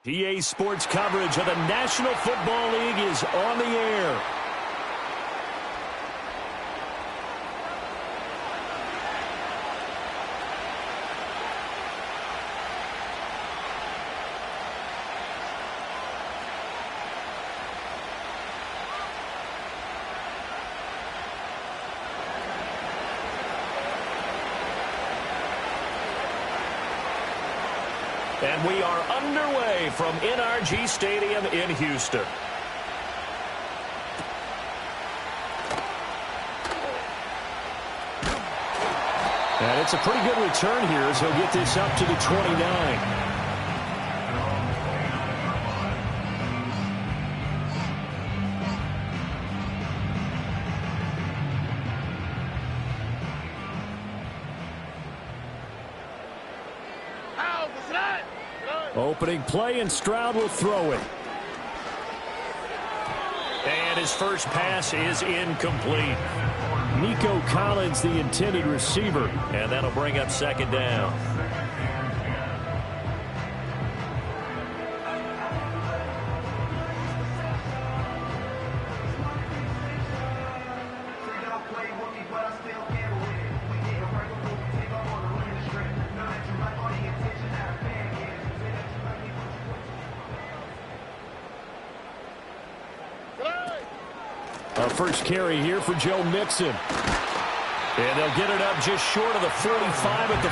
PA Sports coverage of the National Football League is on the air. And we are underway from NRG Stadium in Houston. And it's a pretty good return here as he'll get this up to the 29. Opening play, and Stroud will throw it. And his first pass is incomplete. Nico Collins, the intended receiver, and that'll bring up second down. First carry here for Joe Mixon. And they'll get it up just short of the 45 at the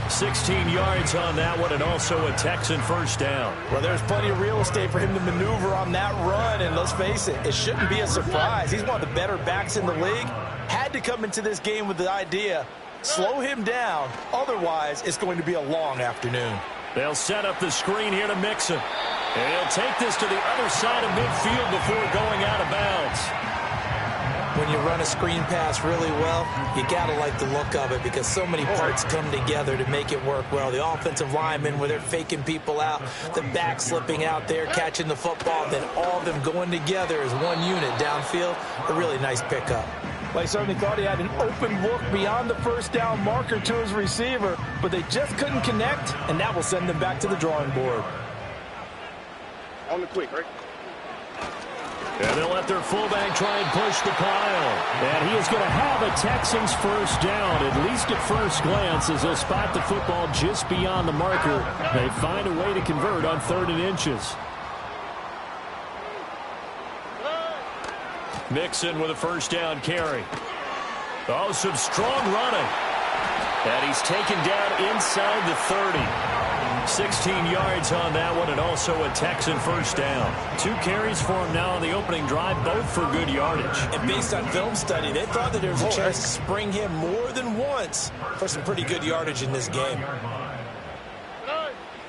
44. 16 yards on that one, and also a Texan first down. Well, there's plenty of real estate for him to maneuver on that run, and let's face it, it shouldn't be a surprise. He's one of the better backs in the league. Had to come into this game with the idea, slow him down, otherwise it's going to be a long afternoon. They'll set up the screen here to Mixon. And he'll take this to the other side of midfield before going out of bounds. When you run a screen pass really well, you got to like the look of it because so many parts come together to make it work well. The offensive linemen, where they're faking people out, the back slipping out there, catching the football, then all of them going together as one unit downfield. A really nice pickup. Well, he certainly thought he had an open look beyond the first down marker to his receiver, but they just couldn't connect, and that will send them back to the drawing board. On the quick, right? And they'll let their fullback try and push the pile. And he is going to have a Texans first down, at least at first glance, as they'll spot the football just beyond the marker. They find a way to convert on 3rd and inches. Mixon with a first down carry. Oh, some strong running. And he's taken down inside the 30. 16 yards on that one, and also a Texan first down. 2 carries for him now on the opening drive, both for good yardage. And based on film study, they thought that there was a chance to spring him more than once for some pretty good yardage in this game.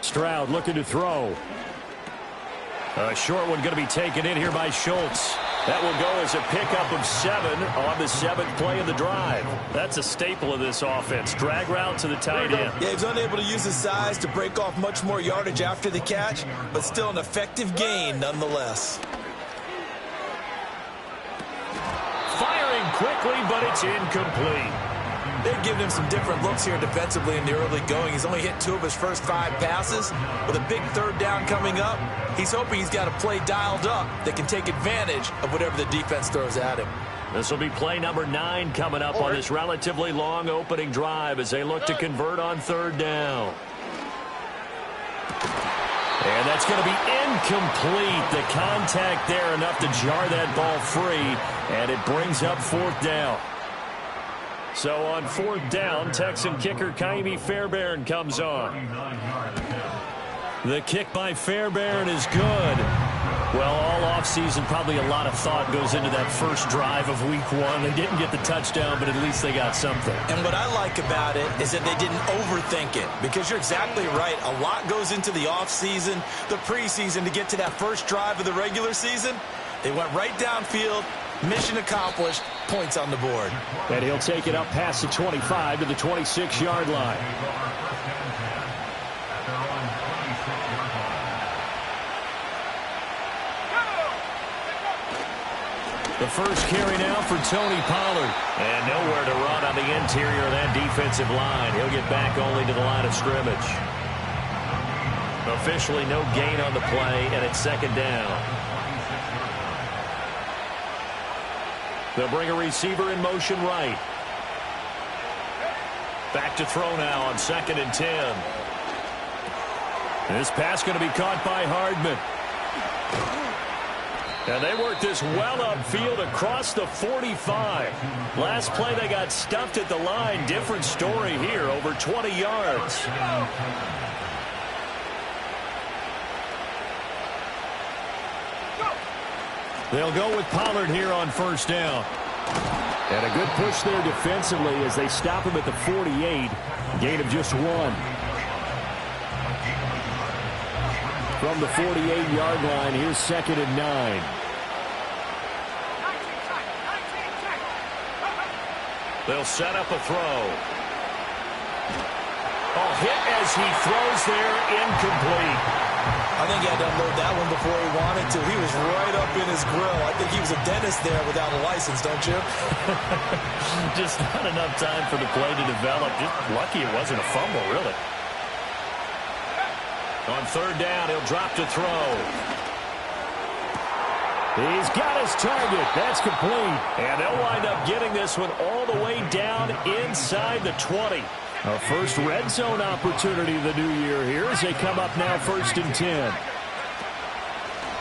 Stroud looking to throw. A short one going to be taken in here by Schultz. That will go as a pickup of 7 on the 7th play of the drive. That's a staple of this offense. Drag route to the tight end. Yeah, he's unable to use his size to break off much more yardage after the catch, but still an effective gain nonetheless. Firing quickly, but it's incomplete. They're giving him some different looks here defensively in the early going. He's only hit 2 of his first 5 passes. With a big 3rd down coming up, he's hoping he's got a play dialed up that can take advantage of whatever the defense throws at him. This will be play number 9 coming up on this relatively long opening drive as they look to convert on 3rd down. And that's going to be incomplete. The contact there enough to jar that ball free, and it brings up 4th down. So on 4th down, Texan kicker Kaimi Fairbairn comes on. The kick by Fairbairn is good. Well, all offseason, probably a lot of thought goes into that first drive of week 1. They didn't get the touchdown, but at least they got something. And what I like about it is that they didn't overthink it, because you're exactly right. A lot goes into the offseason, the preseason to get to that first drive of the regular season. They went right downfield. Mission accomplished. Points on the board. And he'll take it up past the 25 to the 26-yard line. The first carry now for Tony Pollard. And nowhere to run on the interior of that defensive line. He'll get back only to the line of scrimmage. Officially no gain on the play, and it's second down. They'll bring a receiver in motion right. Back to throw now on 2nd and 10. This pass going to be caught by Hardman. And they work this well upfield across the 45. Last play they got stuffed at the line. Different story here, over 20 yards. They'll go with Pollard here on 1st down. And a good push there defensively as they stop him at the 48. Gain of just 1. From the 48-yard line, here's 2nd and 9. They'll set up a throw. Oh, hit as he throws there, incomplete. I think he had to unload that one before he wanted to. He was right up in his grill. I think he was a dentist there without a license, don't you? Just not enough time for the play to develop. Just lucky it wasn't a fumble, really. On 3rd down, he'll drop to throw. He's got his target. That's complete. And they'll wind up getting this one all the way down inside the 20. A first red zone opportunity of the new year here as they come up now 1st and 10.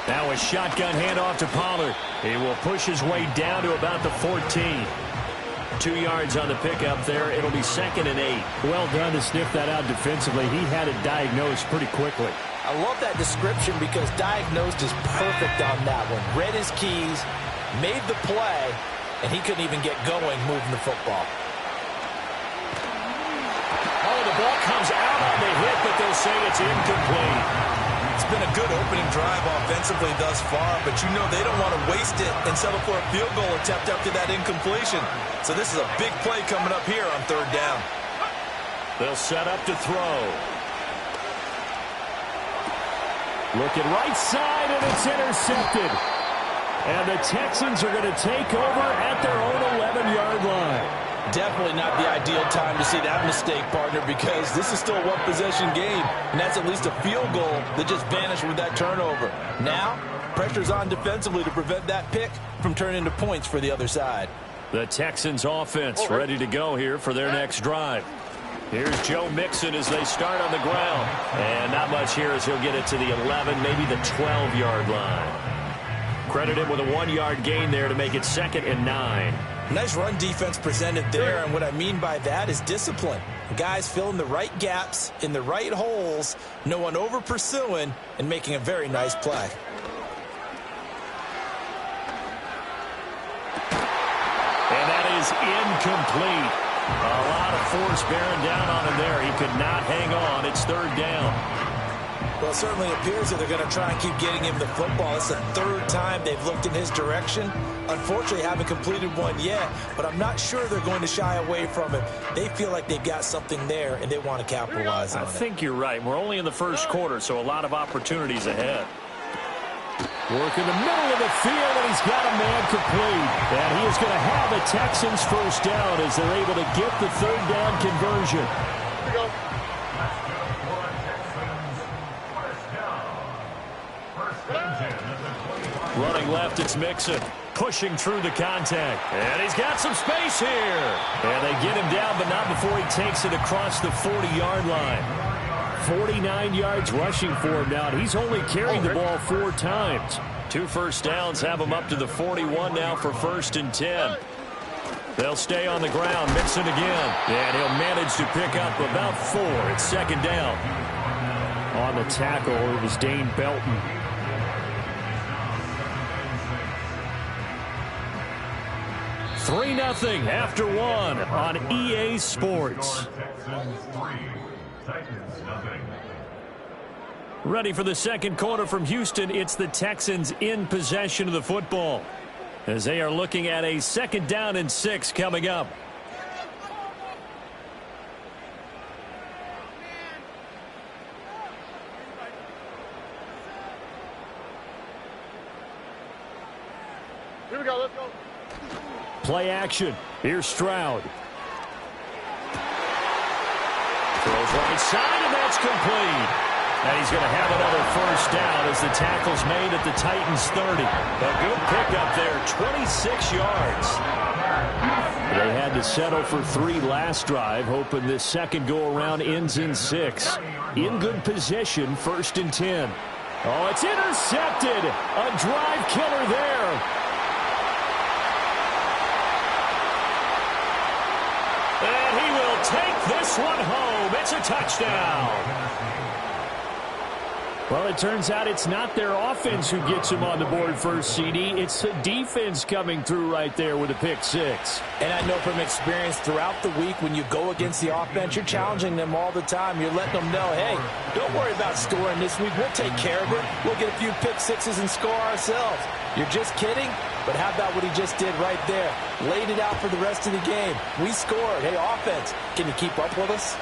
Now a shotgun handoff to Pollard. He will push his way down to about the 14. 2 yards on the pickup there. It'll be 2nd and 8. Well done to sniff that out defensively. He had it diagnosed pretty quickly. I love that description because diagnosed is perfect on that one. Read his keys, made the play, and he couldn't even get going moving the football. Oh, the ball comes out on the hit, but they'll say it's incomplete. It's been a good opening drive offensively thus far, but you know they don't want to waste it and settle for a field goal attempt after that incompletion. So this is a big play coming up here on 3rd down. They'll set up to throw. Looking right side, and it's intercepted. And the Texans are going to take over at their own 11-yard line. Definitely not the ideal time to see that mistake, partner, because this is still a one-possession game, and that's at least a field goal that just vanished with that turnover. Now, pressure's on defensively to prevent that pick from turning into points for the other side. The Texans offense ready to go here for their next drive. Here's Joe Mixon as they start on the ground. And not much here as he'll get it to the 11, maybe the 12-yard line. Credit him with a 1-yard gain there to make it 2nd and 9. Nice run defense presented there, and what I mean by that is discipline. Guys filling the right gaps in the right holes, no one over pursuing, and making a very nice play. And that is incomplete. A lot of force bearing down on him there. He could not hang on. It's 3rd down. Well, it certainly appears that they're going to try and keep getting him the football. It's the 3rd time they've looked in his direction. Unfortunately, haven't completed one yet, but I'm not sure they're going to shy away from it. They feel like they've got something there, and they want to capitalize on it. I think you're right. We're only in the 1st quarter, so a lot of opportunities ahead. Work in the middle of the field, and he's got a man complete. And he is going to have the Texans 1st down as they're able to get the 3rd down conversion. Here we go. Running left, it's Mixon. Pushing through the contact. And he's got some space here. And they get him down, but not before he takes it across the 40-yard line. 49 yards rushing for him now. He's only carried the ball 4 times. 2 1st downs have him up to the 41 now for 1st and 10. They'll stay on the ground. Mixon again. And he'll manage to pick up about 4. It's 2nd down. On the tackle, it was Dane Belton. Three 0 after 1 on EA Sports. Ready for the 2nd quarter from Houston. It's the Texans in possession of the football as they are looking at a 2nd down and 6 coming up. Here we go, let's go. Play action. Here's Stroud. Throws right side, and that's complete. And he's going to have another first down as the tackle's made at the Titans' 30. A good pickup there, 26 yards. They had to settle for 3 last drive, hoping this second go-around ends in 6. In good position, 1st and 10. Oh, it's intercepted. A drive killer there. And he will take this one home. It's a touchdown. Well, it turns out it's not their offense who gets them on the board first, CD. It's the defense coming through right there with a pick 6. And I know from experience throughout the week when you go against the offense, you're challenging them all the time. You're letting them know, hey, don't worry about scoring this week. We'll take care of it. We'll get a few pick 6s and score ourselves. You're just kidding? But how about what he just did right there? Laid it out for the rest of the game. We scored. Hey, offense, can you keep up with us?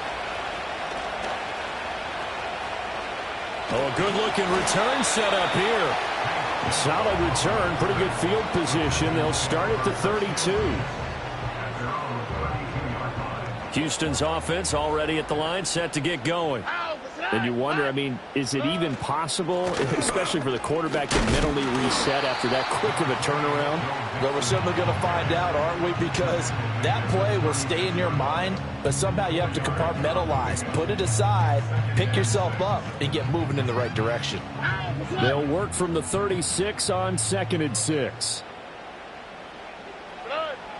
Oh, a good-looking return set up here. Solid return, pretty good field position. They'll start at the 32. Houston's offense already at the line, set to get going. And you wonder, I mean, is it even possible, especially for the quarterback, to mentally reset after that quick of a turnaround? Well, we're certainly going to find out, aren't we? Because that play will stay in your mind, but somehow you have to compartmentalize. Put it aside, pick yourself up, and get moving in the right direction. They'll work from the 36 on 2nd and 6.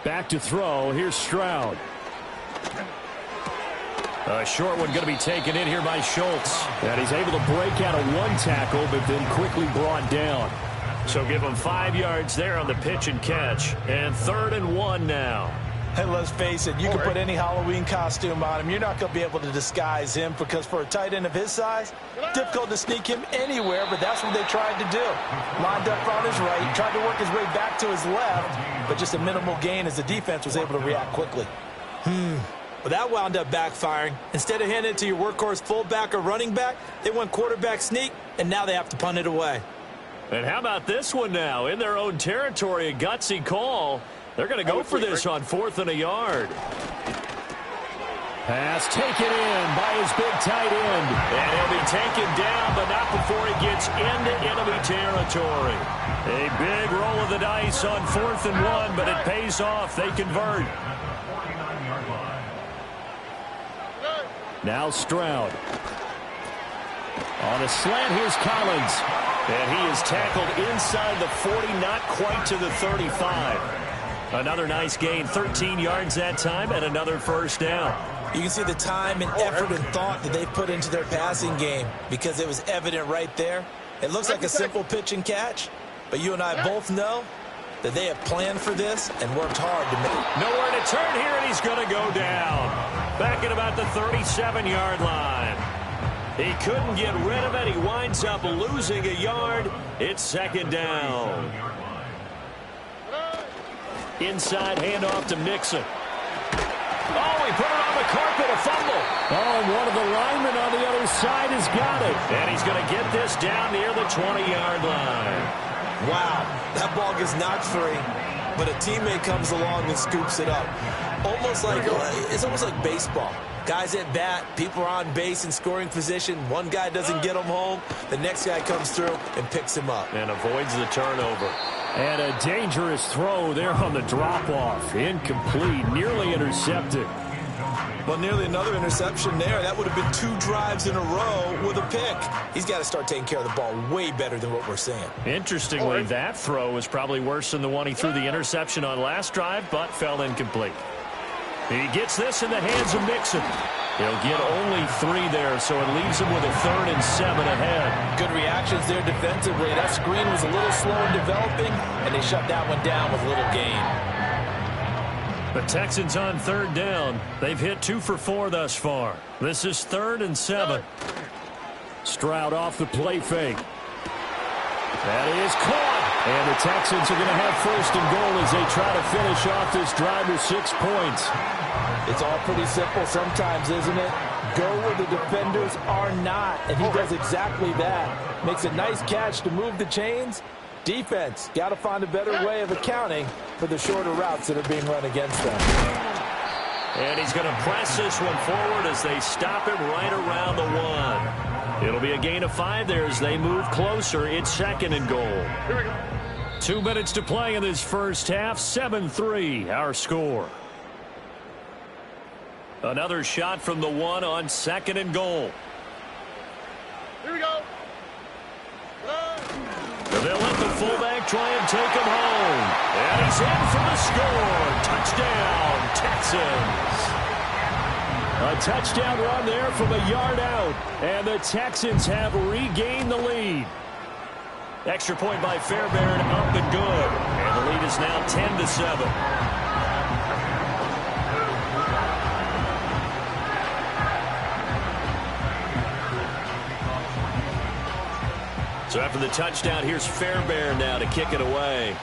Back to throw. Here's Stroud. A short one going to be taken in here by Schultz. And he's able to break out of 1 tackle, but then quickly brought down. So give him 5 yards there on the pitch and catch. And 3rd and 1 now. Hey, let's face it, you can put any Halloween costume on him. You're not going to be able to disguise him because for a tight end of his size, difficult to sneak him anywhere, but that's what they tried to do. Lined up on his right, tried to work his way back to his left, but just a minimal gain as the defense was able to react quickly. Well, that wound up backfiring. Instead of handing it to your workhorse fullback or running back, they went quarterback sneak, and now they have to punt it away. And how about this one now? In their own territory, a gutsy call. They're going to go for this on 4th and a yard. Pass taken in by his big tight end. And he'll be taken down, but not before he gets into enemy territory. A big roll of the dice on 4th and 1, but it pays off. They convert. Now Stroud. On a slant, here's Collins. And he is tackled inside the 40, not quite to the 35. Another nice gain, 13 yards that time, and another first down. You can see the time and effort and thought that they put into their passing game because it was evident right there. It looks like a simple pitch and catch, but you and I both know that they have planned for this and worked hard to make it. Nowhere to turn here, and he's going to go down. Back at about the 37-yard line. He couldn't get rid of it. He winds up losing a yard. It's 2nd down. Inside handoff to Mixon. Oh, he put it on the carpet, a fumble. Oh, one of the linemen on the other side has got it. And he's going to get this down near the 20-yard line. Wow, that ball gets knocked free, but a teammate comes along and scoops it up. It's almost like baseball. Guys at bat, people are on base in scoring position. One guy doesn't get him home. The next guy comes through and picks him up. And avoids the turnover. And a dangerous throw there on the drop-off. Incomplete, nearly intercepted. Well, nearly another interception there. That would have been 2 drives in a row with a pick. He's got to start taking care of the ball way better than what we're seeing. Interestingly, that throw was probably worse than the one he threw the interception on last drive, but fell incomplete. He gets this in the hands of Mixon. He'll get only 3 there, so it leaves him with a 3rd and 7 ahead. Good reactions there defensively. That screen was a little slow in developing, and they shut that one down with little gain. The Texans on 3rd down. They've hit 2 for 4 thus far. This is 3rd and 7. Stroud off the play fake. That is caught. And the Texans are going to have 1st and goal as they try to finish off this drive with 6 points. It's all pretty simple sometimes, isn't it? Go where the defenders are not, and he does exactly that. Makes a nice catch to move the chains. Defense, got to find a better way of accounting for the shorter routes that are being run against them. And he's going to press this one forward as they stop him right around the 1. It'll be a gain of 5 there as they move closer. It's 2nd and goal. Here we go. 2 minutes to play in this first half. 7-3 our score. Another shot from the 1 on 2nd and goal. Here we go. They'll let the fullback try and take him home. And he's in for the score. Touchdown, Texans. A touchdown run there from a yard out. And the Texans have regained the lead. Extra point by Fairbairn, up and good. And the lead is now 10-7. So after the touchdown, here's Fairbairn now to kick it away.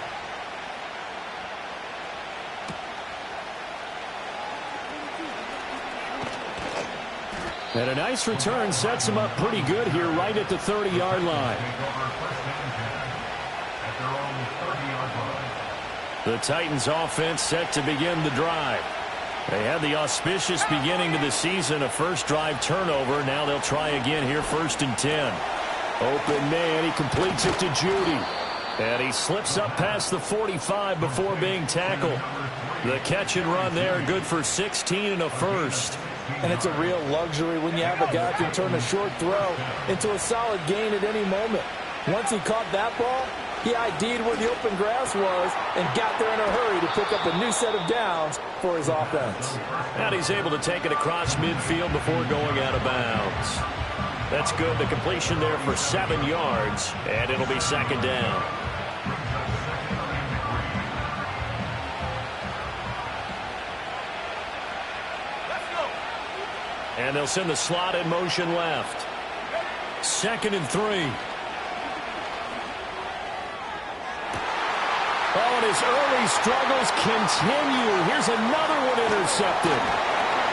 And a nice return sets him up pretty good here right at the 30-yard line. The Titans offense set to begin the drive. They had the auspicious beginning to the season, a first drive turnover. Now they'll try again here, 1st and 10. Open man, he completes it to Judy. And he slips up past the 45 before being tackled. The catch and run there, good for 16 and a first. And it's a real luxury when you have a guy who can turn a short throw into a solid gain at any moment. Once he caught that ball, he ID'd where the open grass was and got there in a hurry to pick up a new set of downs for his offense. And he's able to take it across midfield before going out of bounds. That's good. The completion there for 7 yards, and it'll be 2nd down. And they'll send the slot in motion left. 2nd and 3. Oh, and his early struggles continue. Here's another one intercepted.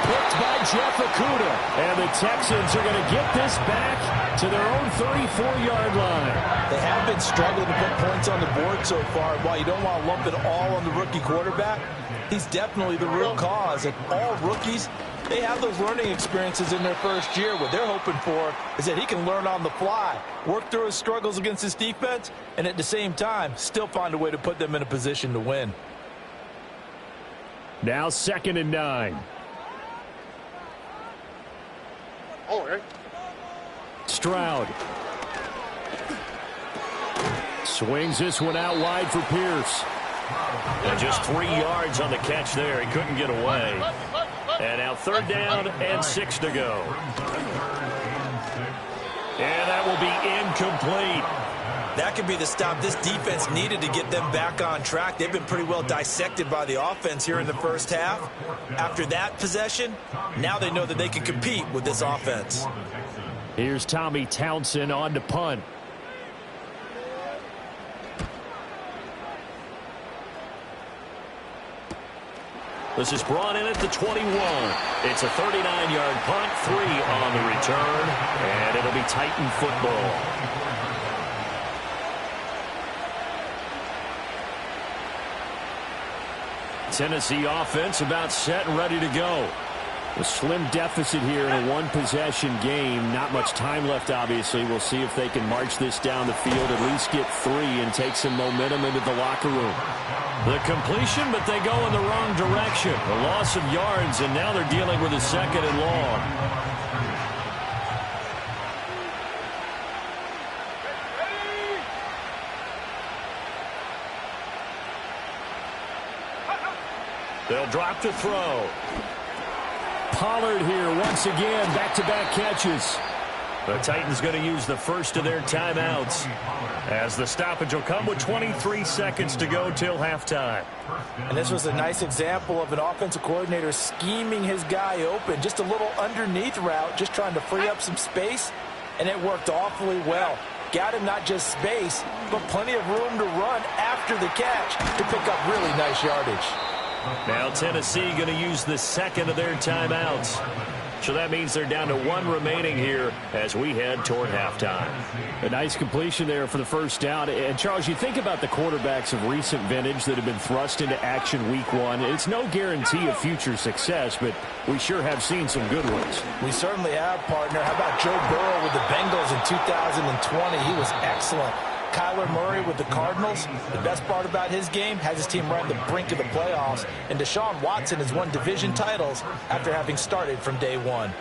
Picked by Jeff Okudah. And the Texans are going to get this back to their own 34-yard line. They have been struggling to put points on the board so far. While you don't want to lump it all on the rookie quarterback, he's definitely the real cause. And all rookies, they have those learning experiences in their first year. What they're hoping for is that he can learn on the fly, work through his struggles against his defense, and at the same time, still find a way to put them in a position to win. Now 2nd and 9. Oh, okay. Stroud. Swings this one out wide for Pierce. And just 3 yards on the catch there. He couldn't get away. And now 3rd down and 6 to go. And that will be incomplete. That could be the stop this defense needed to get them back on track. They've been pretty well dissected by the offense here in the first half. After that possession, now they know that they can compete with this offense. Here's Tommy Townsend on to punt. This is brought in at the 21. It's a 39-yard punt, 3 on the return, and it'll be Titan football. Tennessee offense about set and ready to go. A slim deficit here in a one-possession game. Not much time left, obviously. We'll see if they can march this down the field, at least get 3 and take some momentum into the locker room. The completion, but they go in the wrong direction. A loss of yards, and now they're dealing with a 2nd and long. They'll drop to throw. Pollard here once again, back-to-back catches. The Titans going to use the first of their timeouts as the stoppage will come with 23 seconds to go till halftime. And this was a nice example of an offensive coordinator scheming his guy open. Just a little underneath route, just trying to free up some space, and it worked awfully well. Got him not just space, but plenty of room to run after the catch to pick up really nice yardage. Now Tennessee going to use the second of their timeouts. So that means they're down to 1 remaining here as we head toward halftime. A nice completion there for the first down. And, Charles, you think about the quarterbacks of recent vintage that have been thrust into action week 1. It's no guarantee of future success, but we sure have seen some good ones. We certainly have, partner. How about Joe Burrow with the Bengals in 2020? He was excellent. Kyler Murray with the Cardinals. The best part about his game has his team right on the brink of the playoffs. And Deshaun Watson has won division titles after having started from day one.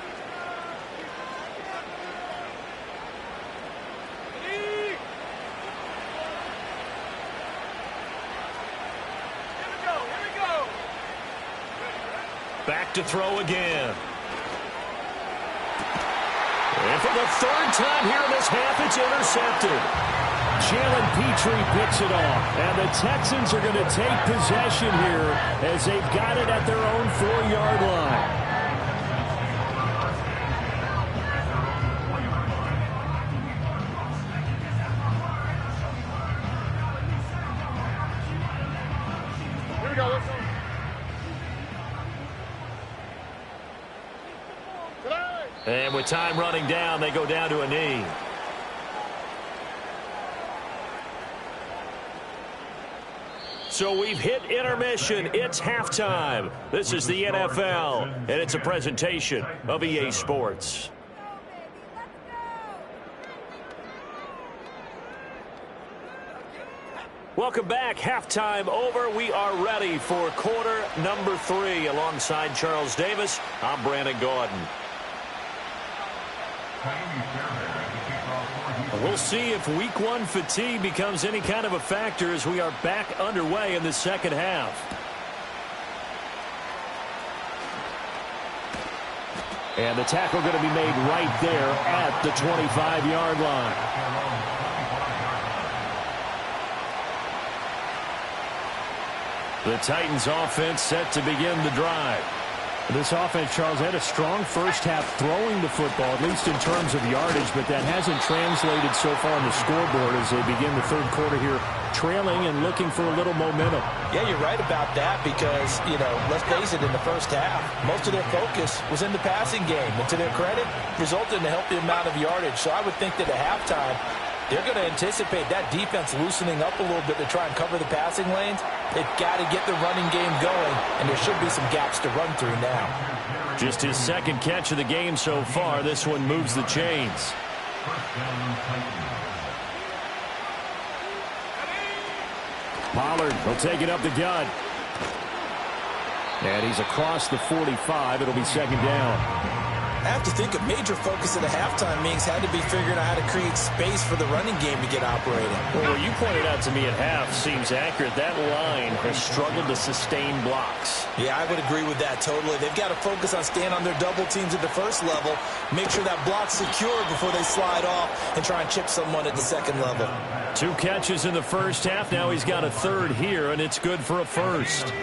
Back to throw again. And for the 3rd time here in this half, it's intercepted. Jalen Petrie picks it off, and the Texans are going to take possession here as they've got it at their own 4-yard line. Here we go. Let's go. And with time running down, they go down to a knee. So we've hit intermission. It's halftime. This is the NFL, and it's a presentation of EA Sports. Welcome back. Halftime over. We are ready for quarter number 3. Alongside Charles Davis, I'm Brandon Gordon. We'll see if week 1 fatigue becomes any kind of a factor as we are back underway in the second half. And the tackle going to be made right there at the 25-yard line. The Titans offense set to begin the drive. This offense, Charles, had a strong first half throwing the football, at least in terms of yardage, but that hasn't translated so far on the scoreboard as they begin the third quarter here, trailing and looking for a little momentum. Yeah, you're right about that because, let's face it, in the first half, most of their focus was in the passing game. And to their credit, resulted in a healthy amount of yardage. So I would think that at halftime, they're going to anticipate that defense loosening up a little bit to try and cover the passing lanes. They've got to get the running game going, and there should be some gaps to run through now. Just his 2nd catch of the game so far. This one moves the chains. Pollard will take it up the gut. And he's across the 45. It'll be 2nd down. I have to think a major focus at the halftime meetings had to be figuring out how to create space for the running game to get operating. Well, what you pointed out to me at half seems accurate. That line has struggled to sustain blocks. Yeah, I would agree with that totally. They've got to focus on staying on their double teams at the first level, make sure that block's secure before they slide off and try and chip someone at the second level. 2 catches in the first half. Now he's got a 3rd here, and it's good for a 1st.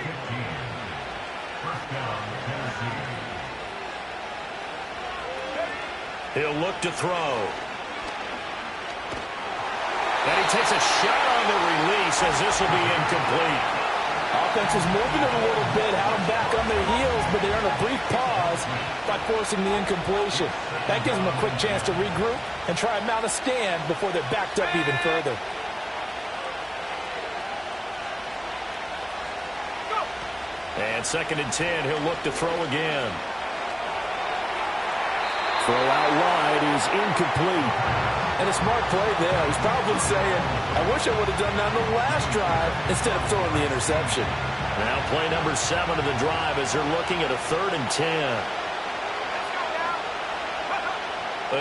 He'll look to throw. And he takes a shot on the release as this will be incomplete. Offense was moving it a little bit, had them back on their heels, but they earned a brief pause by forcing the incompletion. That gives them a quick chance to regroup and try and mount a stand before they're backed up even further. And 2nd and 10, he'll look to throw again. Throw out wide is incomplete. And a smart play there. He's probably saying, I wish I would have done that on the last drive instead of throwing the interception. Now play number 7 of the drive as they're looking at a 3rd and 10.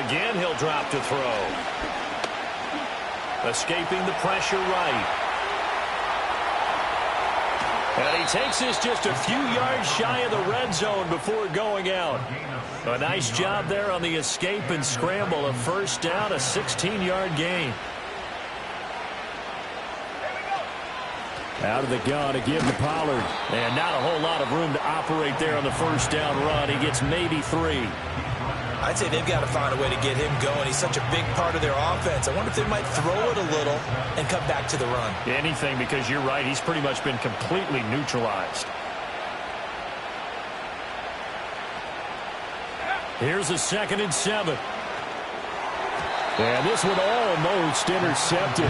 Again, he'll drop to throw. Escaping the pressure right. And he takes this just a few yards shy of the red zone before going out. A nice job there on the escape and scramble. A 1st down, a 16-yard gain. Out of the gun to give to Pollard. And not a whole lot of room to operate there on the 1st down run. He gets maybe 3. I'd say they've got to find a way to get him going. He's such a big part of their offense. I wonder if they might throw it a little and come back to the run. Anything, because you're right. He's pretty much been completely neutralized. Here's a 2nd and 7. And this one almost intercepted.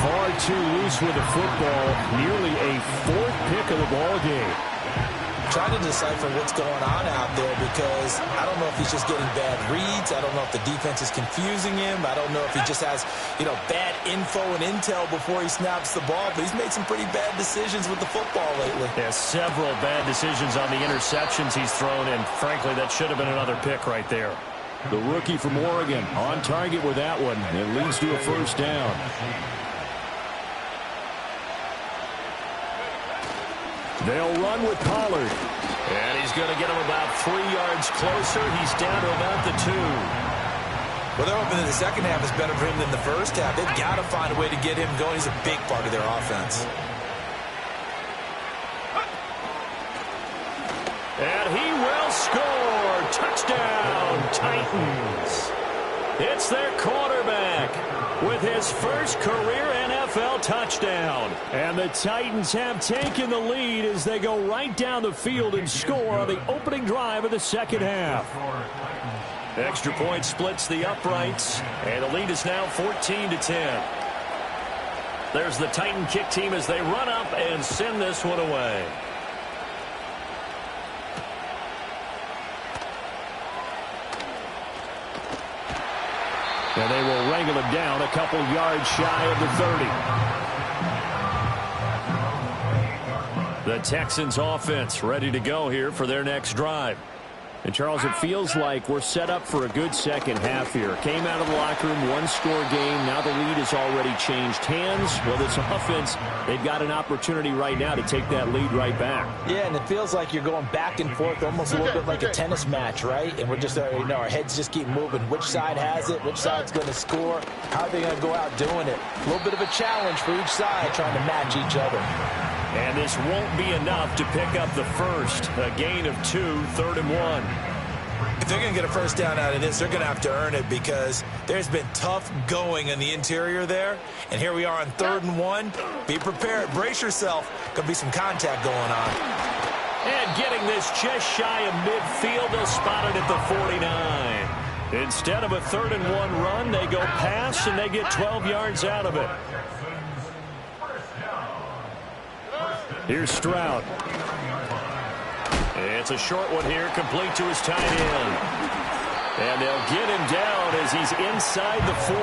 Far too loose with the football. Nearly a 4th pick of the ball game. Trying to decipher what's going on out there because I don't know if he's just getting bad reads. I don't know if the defense is confusing him. I don't know if he just has, bad info and intel before he snaps the ball. But he's made some pretty bad decisions with the football lately. Yeah, several bad decisions on the interceptions he's thrown, and frankly, that should have been another pick right there. The rookie from Oregon on target with that one. It leads to a 1st down. They'll run with Pollard. And he's going to get him about 3 yards closer. He's down to about the 2. Well, they're hoping that the second half is better for him than the first half. They've got to find a way to get him going. He's a big part of their offense. And he will score. Touchdown, Titans. It's their quarterback with his first career NFL touchdown. And the Titans have taken the lead as they go right down the field and score on the opening drive of the second half. Extra point splits the uprights, and the lead is now 14-10. There's the Titan kick team as they run up and send this one away. And they will wrangle him down a couple yards shy of the 30. The Texans offense ready to go here for their next drive. And, Charles, it feels like we're set up for a good second half here. Came out of the locker room, one-score game. Now the lead has already changed hands. Well, this offense, they've got an opportunity right now to take that lead right back. Yeah, and it feels like you're going back and forth, almost a little bit like a tennis match, right? And we're just, our heads just keep moving. Which side has it? Which side's going to score? How are they going to go out doing it? A little bit of a challenge for each side trying to match each other. And this won't be enough to pick up the first. A gain of 2, 3rd and 1. If they're going to get a first down out of this, they're going to have to earn it because there's been tough going in the interior there. And here we are on 3rd and 1. Be prepared. Brace yourself. Going to be some contact going on. And getting this just shy of midfield, they'll spot it at the 49. Instead of a 3rd and 1 run, they go pass, and they get 12 yards out of it. Here's Stroud. It's a short one here, complete to his tight end. And they'll get him down as he's inside the 40.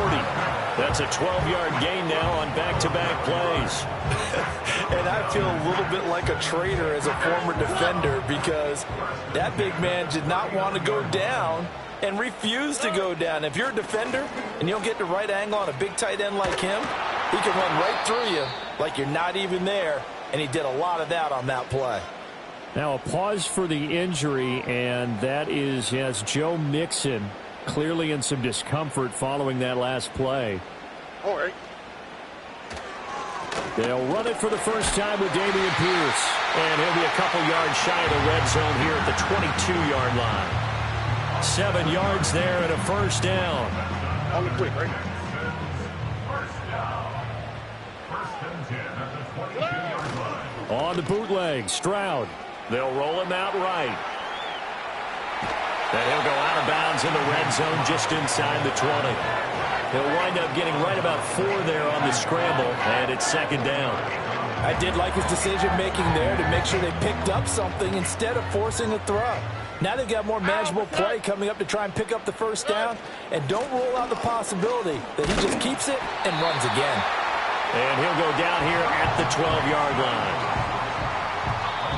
That's a 12-yard gain now on back-to-back plays. And I feel a little bit like a traitor as a former defender because that big man did not want to go down and refused to go down. If you're a defender and you don't get the right angle on a big tight end like him, he can run right through you like you're not even there. And he did a lot of that on that play. Now a pause for the injury, and that is, yes, Joe Mixon clearly in some discomfort following that last play. All right. They'll run it for the first time with Dameon Pierce. And he'll be a couple yards shy of the red zone here at the 22-yard line. 7 yards there and a first down. On the quick, right? On the bootleg, Stroud. They'll roll him out right. And he'll go out of bounds in the red zone just inside the 20. He'll wind up getting right about 4 there on the scramble, and it's 2nd down. I did like his decision-making there to make sure they picked up something instead of forcing a throw. Now they've got more manageable play coming up to try and pick up the first down, and don't rule out the possibility that he just keeps it and runs again. And he'll go down here at the 12-yard line.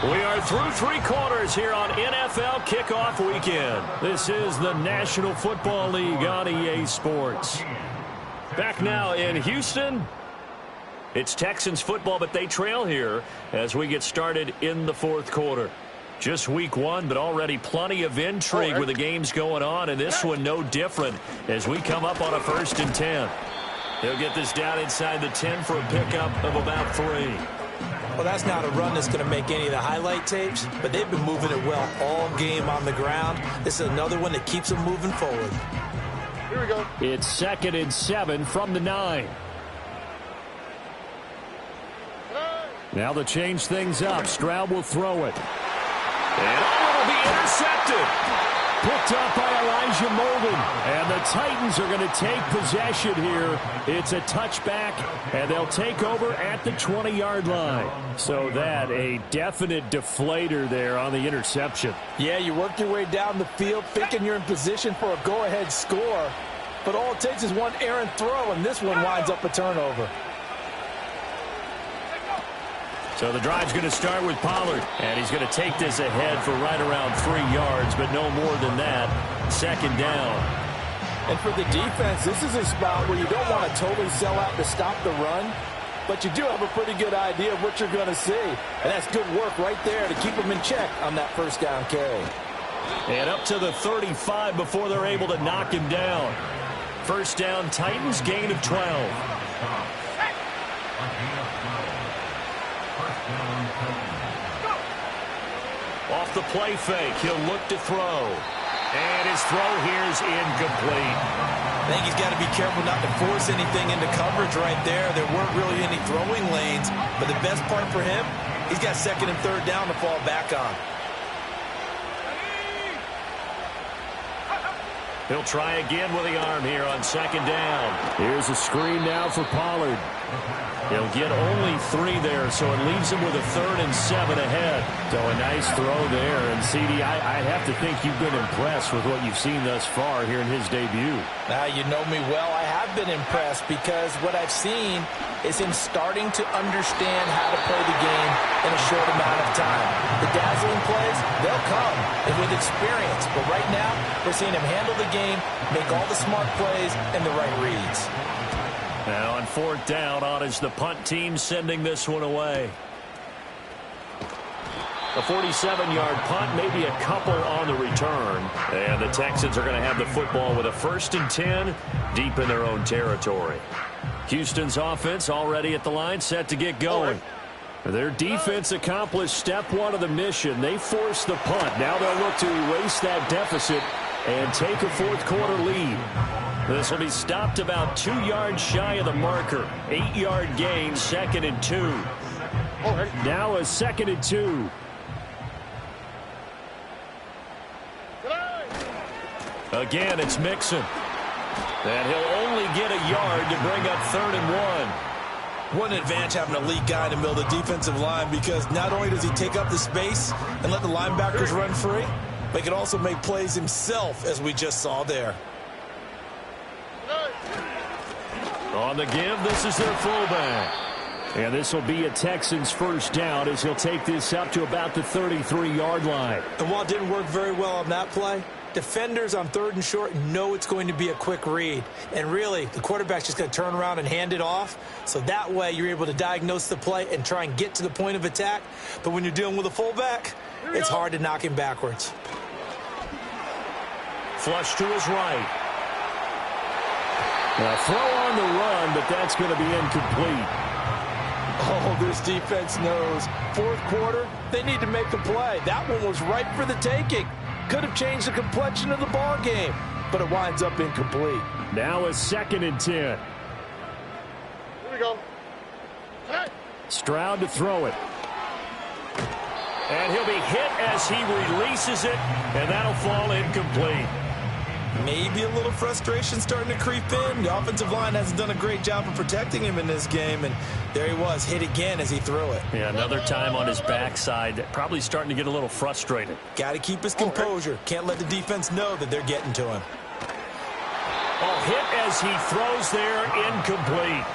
We are through 3 quarters here on NFL Kickoff Weekend. This is the National Football League on EA Sports. Back now in Houston. It's Texans football, but they trail here as we get started in the 4th quarter. Just week 1, but already plenty of intrigue with the games going on, and this one no different as we come up on a 1st and 10. He'll get this down inside the 10 for a pickup of about 3. Well, that's not a run that's going to make any of the highlight tapes, but they've been moving it well all game on the ground. This is another one that keeps them moving forward. Here we go. It's 2nd and 7 from the 9. Now to change things up, Stroud will throw it. And will be intercepted. picked up by Elijah Molden. And the Titans are going to take possession here. It's a touchback, and they'll take over at the 20-yard line. So that, a definite deflator there on the interception. Yeah, you work your way down the field thinking you're in position for a go-ahead score. But all it takes is one errant throw, and this one winds up a turnover. So the drive's going to start with Pollard, and he's going to take this ahead for right around 3 yards, but no more than that. Second down. And for the defense, this is a spot where you don't want to totally sell out to stop the run, but you do have a pretty good idea of what you're going to see. And that's good work right there to keep them in check on that first down carry. And up to the 35 before they're able to knock him down. First down, Titans, gain of 12. Off the play fake, he'll look to throw. And his throw here is incomplete. I think he's got to be careful not to force anything into coverage right there. There weren't really any throwing lanes, but the best part for him, he's got second and third down to fall back on. He'll try again with the arm here on second down. Here's a screen now for Pollard. He'll get only 3 there, so it leaves him with a 3rd and 7 ahead. So a nice throw there. And, CD, I have to think you've been impressed with what you've seen thus far here in his debut. Now, you know me well. I have been impressed because what I've seen is him starting to understand how to play the game in a short amount of time. The dazzling plays, they'll come with experience. But right now, we're seeing him handle the game, make all the smart plays, and the right reads. Now on 4th down, on is the punt team sending this one away. A 47-yard punt, maybe a couple on the return. And the Texans are going to have the football with a 1st and 10 deep in their own territory. Houston's offense already at the line, set to get going. Their defense accomplished step 1 of the mission. They forced the punt. Now they'll look to erase that deficit and take a 4th quarter lead. This will be stopped about 2 yards shy of the marker. 8-yard gain, 2nd and 2. Now a 2nd and 2. Again, it's Mixon. And he'll only get a yard to bring up 3rd and 1. What an advantage having a lead guy in the middle of the defensive line, because not only does he take up the space and let the linebackers run free, but he can also make plays himself, as we just saw there. On the give, this is their fullback. And this will be a Texans first down as he'll take this up to about the 33-yard line. And while it didn't work very well on that play, defenders on 3rd and short know it's going to be a quick read. And really, the quarterback's just going to turn around and hand it off. So that way, you're able to diagnose the play and try and get to the point of attack. But when you're dealing with a fullback, it's hard to knock him backwards. Flush to his right. Now, throw on the run, but that's going to be incomplete. Oh, this defense knows. 4th quarter, they need to make a play. That one was ripe for the taking. Could have changed the complexion of the ball game, but it winds up incomplete. Now a 2nd and 10. Here we go. Hey. Stroud to throw it. And he'll be hit as he releases it, and that'll fall incomplete. Maybe a little frustration starting to creep in. The offensive line hasn't done a great job of protecting him in this game, and there he was, hit again as he threw it. Yeah, another time on his backside, probably starting to get a little frustrated. Got to keep his composure. Can't let the defense know that they're getting to him. Oh, hit as he throws there, incomplete.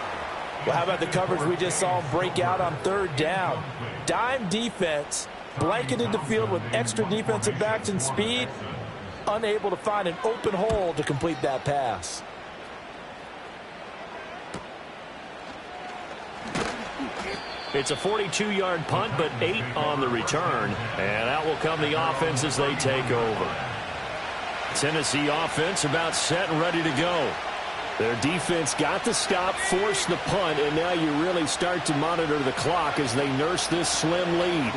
Well, how about the coverage we just saw him break out on 3rd down? Dime defense, blanketed the field with extra defensive backs and speed, unable to find an open hole to complete that pass. It's a 42-yard punt, but 8 on the return. And out will come the offense as they take over. Tennessee offense about set and ready to go. Their defense got the stop, forced the punt, and now you really start to monitor the clock as they nurse this slim lead.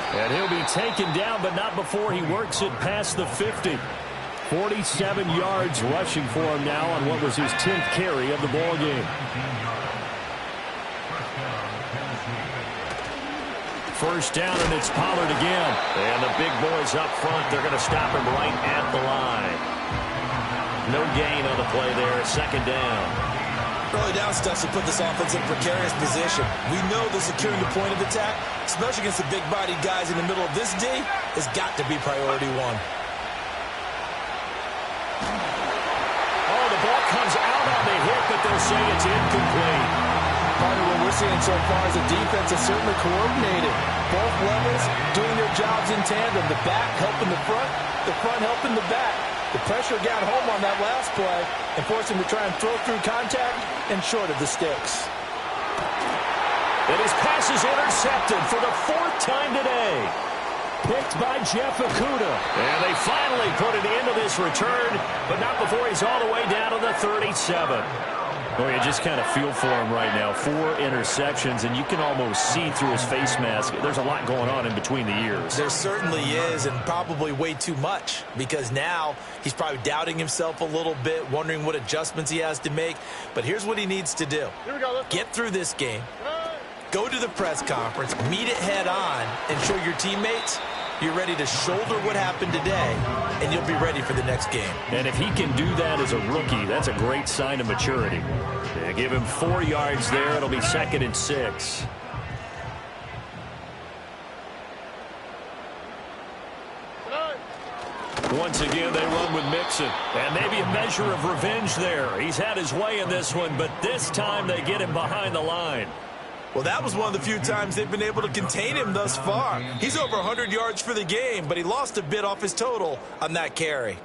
And he'll be taken down, but not before he works it past the 50. 47 yards rushing for him now on what was his 10th carry of the ballgame. First down, and it's Pollard again. And the big boys up front, they're going to stop him right at the line. No gain on the play there. Second down. Early down stuff to put this offense in precarious position. We know the securing the point of attack, especially against the big-bodied guys in the middle of this D, has got to be priority one. Oh, the ball comes out on the hit, but they'll say it's incomplete. Part of what we're seeing so far is the defense is certainly coordinated. Both levels doing their jobs in tandem. The back helping the front helping the back. The pressure got home on that last play and forced him to try and throw through contact and short of the sticks. And his pass is intercepted for the fourth time today. Picked by Jeff Okudah. And they finally put it into this return, but not before he's all the way down to the 37. Well, you just kind of feel for him right now. 4 interceptions, and you can almost see through his face mask. There's a lot going on in between the ears. There certainly is, and probably way too much, because now he's probably doubting himself a little bit, wondering what adjustments he has to make. But here's what he needs to do. Get through this game, go to the press conference, meet it head on, and show your teammates you're ready to shoulder what happened today, and you'll be ready for the next game. And if he can do that as a rookie, that's a great sign of maturity. They give him 4 yards there. It'll be 2nd and 6. Once again, they run with Mixon. And maybe a measure of revenge there. He's had his way in this one, but this time they get him behind the line. Well, that was one of the few times they've been able to contain him thus far. He's over 100 yards for the game, but he lost a bit off his total on that carry.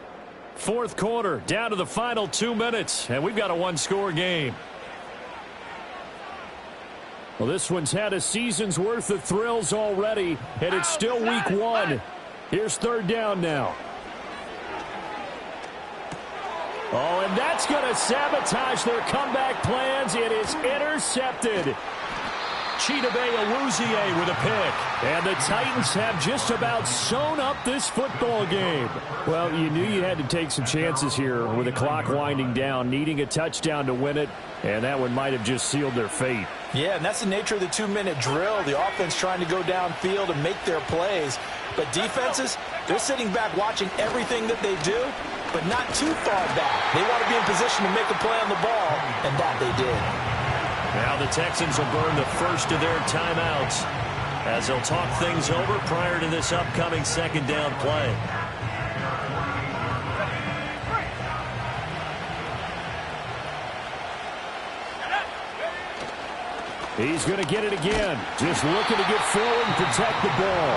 Fourth quarter, down to the final 2 minutes, and we've got a one-score game. Well, this one's had a season's worth of thrills already, and it's still week 1. Here's 3rd down now. Oh, and that's going to sabotage their comeback plans. It is intercepted. Chidobe Awuzie with a pick. And the Titans have just about sewn up this football game. Well, you knew you had to take some chances here with the clock winding down, needing a touchdown to win it, and that one might have just sealed their fate. Yeah, and that's the nature of the 2-minute drill. The offense trying to go downfield and make their plays. But defenses, they're sitting back watching everything that they do, but not too far back. They want to be in position to make a play on the ball, and that they did. Now the Texans will burn the first of their timeouts as they'll talk things over prior to this upcoming 2nd down play. He's going to get it again. Just looking to get forward and protect the ball.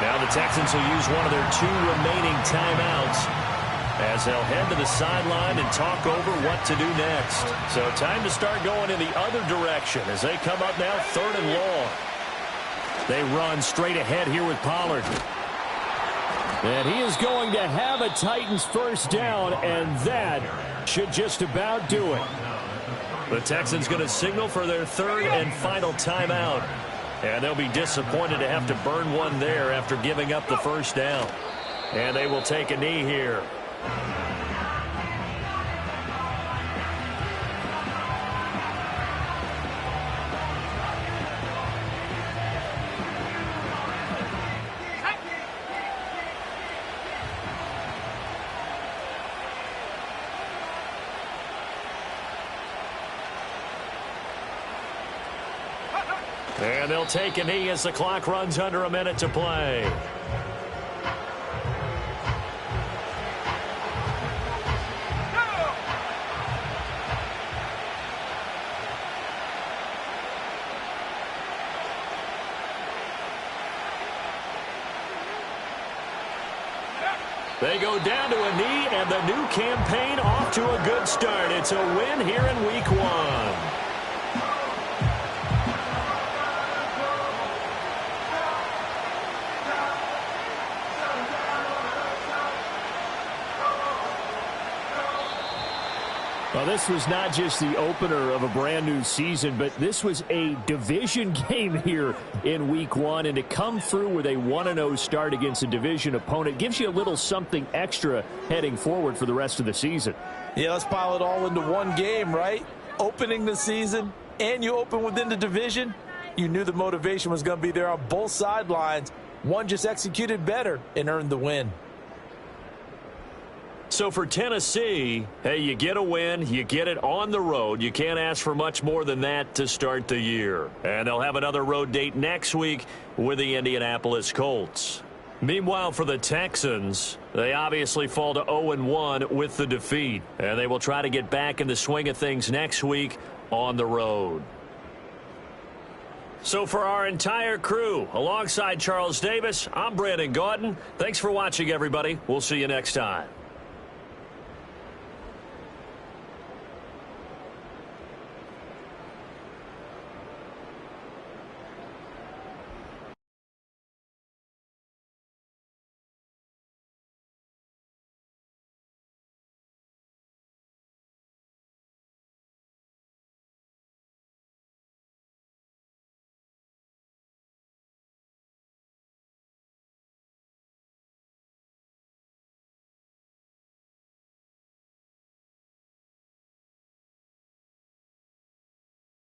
Now the Texans will use one of their 2 remaining timeouts as they'll head to the sideline and talk over what to do next. So time to start going in the other direction as they come up now 3rd and long. They run straight ahead here with Pollard. And he is going to have a Titans first down, and that should just about do it. The Texans going to signal for their 3rd and final timeout. And they'll be disappointed to have to burn one there after giving up the first down. And they will take a knee here. And they'll take a knee as the clock runs under a minute to play. They go down to a knee, and the new campaign off to a good start. It's a win here in week 1. Well, this was not just the opener of a brand new season, but this was a division game here in week 1. And to come through with a 1-0 start against a division opponent gives you a little something extra heading forward for the rest of the season. Yeah, let's pile it all into one game, right? Opening the season, and you open within the division. You knew the motivation was going to be there on both sidelines. One just executed better and earned the win. So for Tennessee, hey, you get a win, you get it on the road. You can't ask for much more than that to start the year. And they'll have another road date next week with the Indianapolis Colts. Meanwhile, for the Texans, they obviously fall to 0-1 with the defeat. And they will try to get back in the swing of things next week on the road. So for our entire crew, alongside Charles Davis, I'm Brandon Gaudin. Thanks for watching, everybody. We'll see you next time.